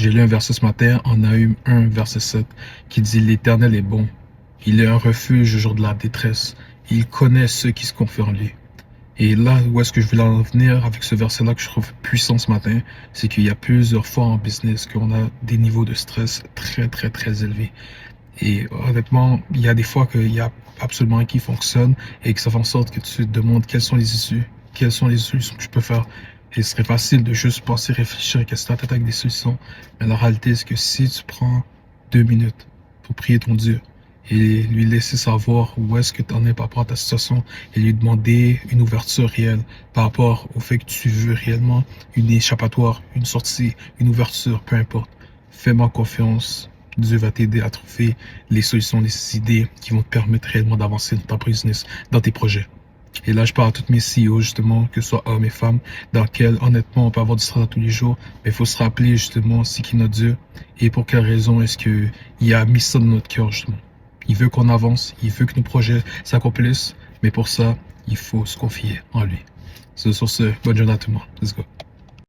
J'ai lu un verset ce matin en Nahum 1, verset 7, qui dit « L'Éternel est bon. Il est un refuge au jour de la détresse. Il connaît ceux qui se confient en lui. » Et là, où est-ce que je voulais en venir avec ce verset-là que je trouve puissant ce matin, c'est qu'il y a plusieurs fois en business qu'on a des niveaux de stress très, très, très élevés. Et honnêtement, il y a des fois qu'il y a absolument rien qui fonctionne et que ça fait en sorte que tu te demandes quelles sont les issues, quelles sont les solutions que je peux faire. Et ce serait facile de juste penser, réfléchir et qu'est-ce que tu avec des solutions. Mais la réalité, c'est que si tu prends 2 minutes pour prier ton Dieu et lui laisser savoir où est-ce que tu en es par rapport à ta situation et lui demander une ouverture réelle par rapport au fait que tu veux réellement une échappatoire, une sortie, une ouverture, peu importe. Fais-moi confiance. Dieu va t'aider à trouver les solutions, les idées qui vont te permettre réellement d'avancer dans ta business, dans tes projets. Et là, je parle à tous mes CEO, justement, que ce soit hommes et femmes, dans lesquels, honnêtement, on peut avoir du stress tous les jours, mais il faut se rappeler, justement, c'est qui notre Dieu et pour quelle raison est-ce qu'il a mis ça dans notre cœur, justement. Il veut qu'on avance, il veut que nos projets s'accomplissent, mais pour ça, il faut se confier en lui. Sur ce, bonne journée à tout le monde. Let's go.